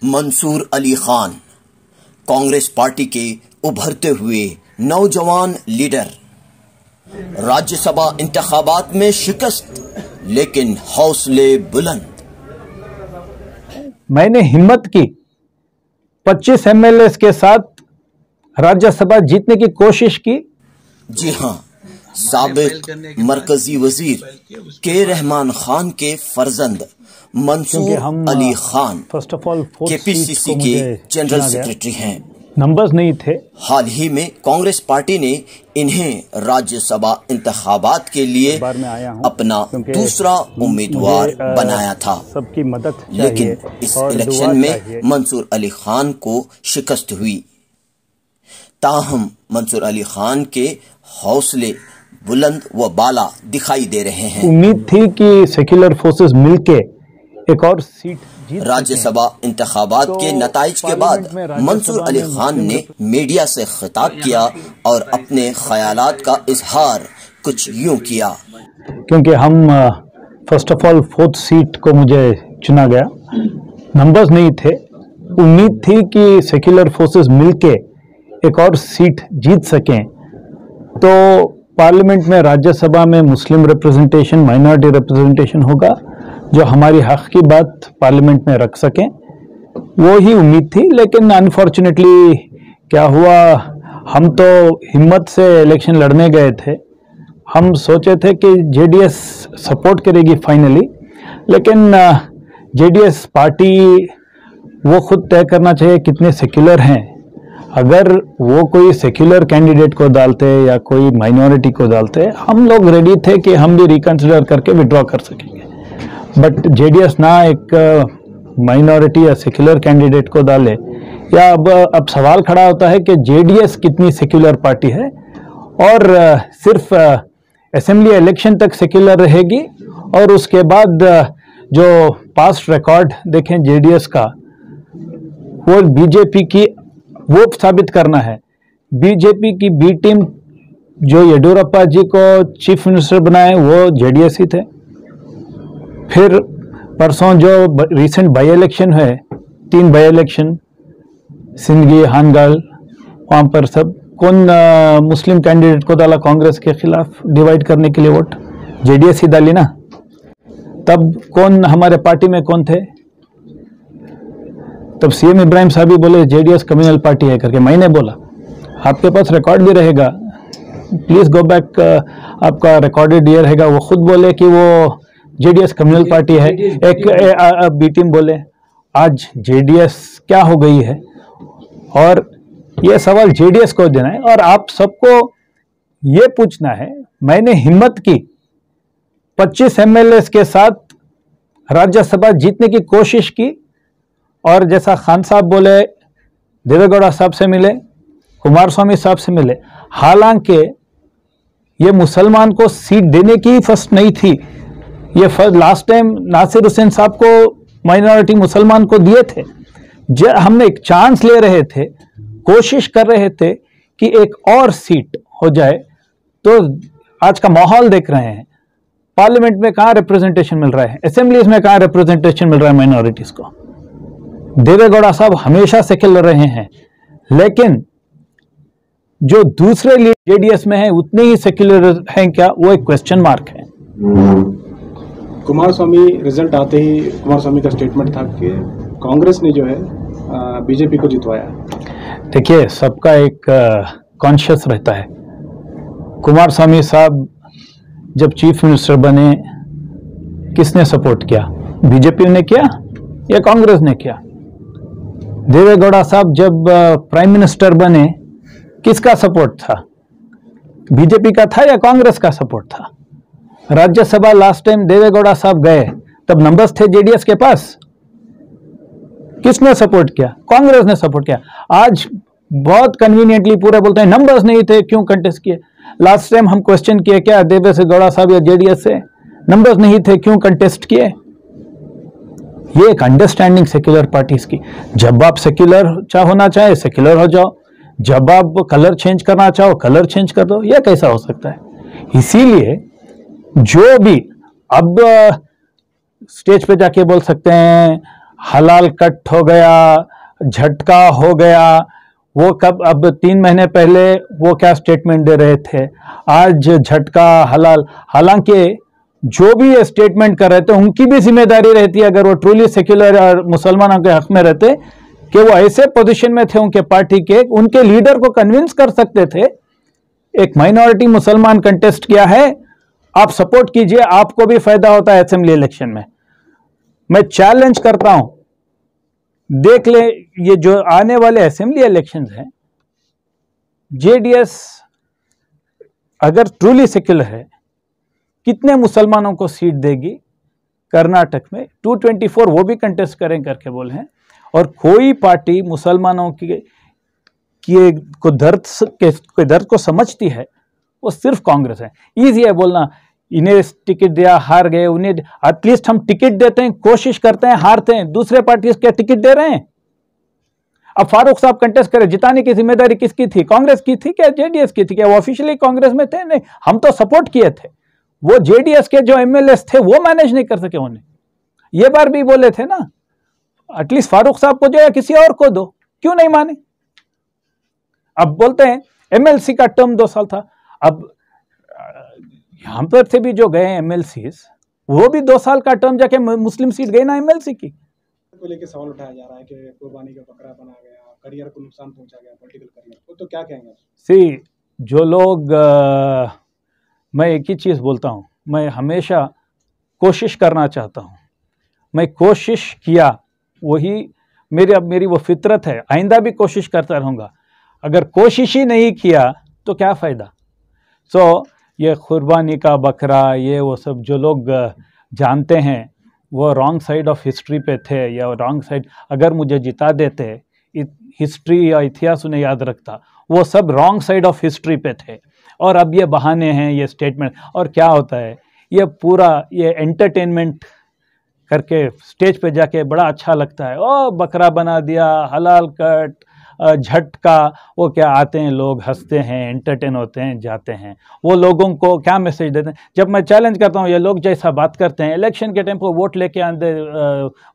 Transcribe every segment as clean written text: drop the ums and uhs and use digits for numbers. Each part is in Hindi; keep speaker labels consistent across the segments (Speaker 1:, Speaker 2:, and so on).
Speaker 1: मंसूर अली खान कांग्रेस पार्टी के उभरते हुए नौजवान लीडर। राज्यसभा इंतखाबात में शिकस्त लेकिन हौसले बुलंद।
Speaker 2: मैंने हिम्मत की 25 एमएलए के साथ राज्यसभा जीतने की कोशिश की। जी हां,
Speaker 1: साबिक मरकजी वजीर के रहमान खान के फर्जंद Mansoor Ali Khan
Speaker 2: first of all
Speaker 1: KPCC के जनरल सेक्रेटरी हैं।
Speaker 2: नंबर्स नहीं थे।
Speaker 1: हाल ही में कांग्रेस पार्टी ने इन्हें राज्यसभा इंतखाबात के लिए अपना दूसरा उम्मीदवार बनाया था।
Speaker 2: सबकी मदद
Speaker 1: लेकिन इस इलेक्शन में मंसूर अली खान को शिकस्त हुई। ताहम मंसूर अली खान के हौसले बुलंद व बाला दिखाई दे रहे हैं।
Speaker 2: उम्मीद थी कि सेक्युलर फोर्सेस मिलके एक और सीट जीत।
Speaker 1: राज्यसभा इंतखाबात के नताइज के बाद मंसूर अली खान ने मीडिया से खिताब किया और अपने ख्यालात का इजहार कुछ यूं किया।
Speaker 2: क्योंकि हम first of all 4th seat को मुझे चुना गया, नंबर्स नहीं थे। उम्मीद थी कि सेक्युलर फोर्सेस मिलके एक और सीट जीत सकें तो पार्लियामेंट में, राज्यसभा में मुस्लिम रिप्रेजेंटेशन, माइनॉरिटी रिप्रेजेंटेशन होगा जो हमारी हक की बात पार्लियामेंट में रख सकें। वो ही उम्मीद थी। लेकिन अनफॉर्चुनेटली क्या हुआ, हम तो हिम्मत से इलेक्शन लड़ने गए थे। हम सोचे थे कि जेडीएस सपोर्ट करेगी फाइनली, लेकिन जेडीएस पार्टी वो खुद तय करना चाहिए कितने सेक्युलर हैं। अगर वो कोई सेक्युलर कैंडिडेट को डालते या कोई माइनॉरिटी को डालते, हम लोग रेडी थे कि हम भी रिकंसिडर करके विड्रॉ कर सकेंगे। बट जेडीएस ना एक माइनॉरिटी या सेक्युलर कैंडिडेट को डाले, या अब सवाल खड़ा होता है कि जेडीएस कितनी सेक्युलर पार्टी है और सिर्फ असेंबली इलेक्शन तक सेक्युलर रहेगी और उसके बाद जो पास्ट रिकॉर्ड देखें जेडीएस का, वो बीजेपी की वो साबित करना है। बीजेपी की बी टीम जो येडियुरप्पा जी को चीफ मिनिस्टर बनाए वो जेडीएस ही थे। फिर परसों जो रिसेंट बाई इलेक्शन है, 3 बाई इलेक्शन, सिंदगी, हानगढ़, वहाँ पर सब कौन मुस्लिम कैंडिडेट को डाला कांग्रेस के खिलाफ डिवाइड करने के लिए वोट? जेडीएस ही डाली ना। तब कौन हमारे पार्टी में कौन थे? तब सीएम इब्राहिम साहब भी बोले जेडीएस कम्युनल पार्टी है करके। मैंने बोला, आपके पास रिकॉर्ड भी रहेगा, प्लीज गो बैक, आपका रिकॉर्डेड ईयर रहेगा। वो खुद बोले कि वो जेडीएस कम्युनल पार्टी है। एक बी टीम बोले। आज जेडीएस क्या हो गई है? और ये सवाल जेडीएस को देना है और आप सबको ये पूछना है। मैंने हिम्मत की 25 एमएलए के साथ राज्यसभा जीतने की कोशिश की और जैसा खान साहब बोले, देवेगौड़ा साहब से मिले, कुमारस्वामी साहब से मिले। हालांकि ये मुसलमान को सीट देने की फर्स्ट नहीं थी। ये लास्ट टाइम नासिर हुसैन साहब को माइनॉरिटी मुसलमान को दिए थे। जब हमने एक चांस ले रहे थे, कोशिश कर रहे थे कि एक और सीट हो जाए, तो आज का माहौल देख रहे हैं। पार्लियामेंट में कहाँ रिप्रेजेंटेशन मिल रहा है, असेंबलीज में कहाँ रिप्रेजेंटेशन मिल रहा है माइनॉरिटीज को। देवेगौड़ा साहब हमेशा सेक्युलर रहे हैं, लेकिन जो दूसरे लीडर जेडीएस में है उतने ही सेक्युलर हैं क्या, वो एक क्वेश्चन मार्क है।
Speaker 3: कुमारस्वामी रिजल्ट आते ही कुमारस्वामी का स्टेटमेंट था कि कांग्रेस ने जो है बीजेपी को जितवाया।
Speaker 2: देखिए, सबका एक कॉन्शियस रहता है। कुमारस्वामी साहब जब चीफ मिनिस्टर बने, किसने सपोर्ट किया? बीजेपी ने किया या कांग्रेस ने किया? देवेगौड़ा साहब जब प्राइम मिनिस्टर बने, किसका सपोर्ट था? बीजेपी का था या कांग्रेस का सपोर्ट था? राज्यसभा लास्ट टाइम देवेगौड़ा साहब गए, तब नंबर्स थे जेडीएस के पास। किसने सपोर्ट किया? कांग्रेस ने सपोर्ट किया। आज बहुत कन्वीनियंटली पूरे बोलते हैं नंबर्स नहीं थे, क्यों कंटेस्ट किए? लास्ट टाइम हम क्वेश्चन किए क्या देवेगौड़ा साहब या जेडीएस से? नंबर्स नहीं थे, क्यों कंटेस्ट किए? ये एक अंडरस्टैंडिंग सेक्युलर पार्टीज की। जब आप सेक्युलर होना चाहे सेक्युलर हो जाओ, जब आप कलर चेंज करना चाहो कलर चेंज कर दो। यह कैसा हो सकता है? इसीलिए जो भी अब स्टेज पे जाके बोल सकते हैं हलाल कट हो गया, झटका हो गया, वो कब, अब 3 महीने पहले वो क्या स्टेटमेंट दे रहे थे, आज झटका हलाल। हालांकि जो भी ये स्टेटमेंट कर रहे थे उनकी भी जिम्मेदारी रहती है, अगर वो ट्रूली सेक्युलर और मुसलमानों के हक में रहते, कि वो ऐसे पोजीशन में थे उनके पार्टी के, उनके लीडर को कन्विंस कर सकते थे। एक माइनॉरिटी मुसलमान कंटेस्ट किया है, आप सपोर्ट कीजिए, आपको भी फायदा होता है असेंबली इलेक्शन में। मैं चैलेंज करता हूं, देख ले ये जो आने वाले असेंबली इलेक्शंस हैं, जेडीएस अगर ट्रूली सेक्युलर है, कितने मुसलमानों को सीट देगी कर्नाटक में? 224 वो भी कंटेस्ट करें करके बोले हैं। और कोई पार्टी मुसलमानों को दर्द को समझती है वो सिर्फ कांग्रेस है। इजी है बोलना, इन्हें टिकट दिया, हार गए, उन्हें एटलीस्ट हम टिकट देते हैं, कोशिश करते हैं, हारते हैं, दूसरे पार्टी क्या टिकट दे रहे हैं? अब फारूक साहब कंटेस्ट करें, जिताने की जिम्मेदारी किसकी थी? कांग्रेस की थी क्या जेडीएस की थी? क्या वो ऑफिशियली कांग्रेस में थे? नहीं, हम तो सपोर्ट किए थे। वो जेडीएस के जो एमएलएस थे वो मैनेज नहीं कर सके। उन्हें ये बार भी बोले थे ना, एटलीस्ट फारूक साहब को जो है किसी और को दो, क्यों नहीं माने? अब बोलते हैं एमएलसी का टर्म 2 साल था। अब यहां पर से भी जो गए एमएलसीज, वो भी 2 साल का टर्म जाके मुस्लिम सीट गई ना एमएलसी की।
Speaker 3: को लेके सवाल उठाया जा रहा है कि कुर्बानी का बकरा बना गया, करियर को नुकसान पहुंचा गया, पॉलिटिकल करियर को, तो क्या कहेंगे?
Speaker 2: सी, जो लोग मैं एक ही चीज़ बोलता हूँ, मैं हमेशा कोशिश करना चाहता हूँ। मैं कोशिश किया, वही मेरी वो फितरत है, आइंदा भी कोशिश करता रहूँगा। अगर कोशिश ही नहीं किया तो क्या फ़ायदा? सो ये कुर्बानी का बकरा, ये वो सब जो लोग जानते हैं वो रॉन्ग साइड ऑफ हिस्ट्री पे थे, या रॉन्ग साइड, अगर मुझे जिता देते, हिस्ट्री या इतिहास उन्हें याद रखता, वो सब रॉन्ग साइड ऑफ हिस्ट्री पे थे। और अब ये बहाने हैं, ये स्टेटमेंट, और क्या होता है, ये पूरा ये एंटरटेनमेंट करके स्टेज पे जाके बड़ा अच्छा लगता है, ओ बकरा बना दिया, हलाल कट, झटका, वो क्या आते हैं लोग, हंसते हैं, एंटरटेन होते हैं, जाते हैं। वो लोगों को क्या मैसेज देते हैं? जब मैं चैलेंज करता हूँ, ये लोग जैसा बात करते हैं, इलेक्शन के टाइम पर वोट लेके आते,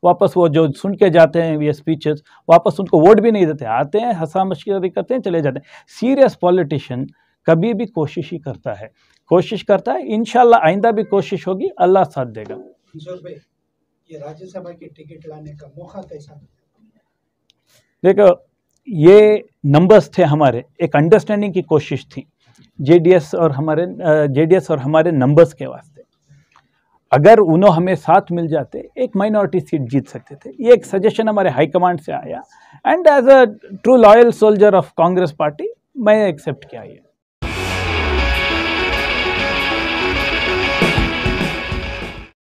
Speaker 2: वापस वो जो सुन के जाते हैं ये स्पीचेस, वापस उनको वोट भी नहीं देते, आते हैं, हंसा मस्करी करते हैं, चले जाते हैं। सीरियस पॉलिटिशियन कभी भी कोशिश ही करता है, कोशिश करता है। इंशाल्लाह आइंदा भी कोशिश होगी, अल्लाह साथ देगा।
Speaker 4: ये राज्यसभा की टिकट लाने का मौका कैसा?
Speaker 2: देखो, ये नंबर्स थे हमारे, एक अंडरस्टैंडिंग की कोशिश थी जेडीएस और हमारे नंबर्स के वास्ते। अगर उन्होंने हमें साथ मिल जाते, एक माइनॉरिटी सीट जीत सकते थे। ये एक सजेशन हमारे हाईकमांड से आया, and as a true loyal soldier of Congress party मैं एक्सेप्ट किया।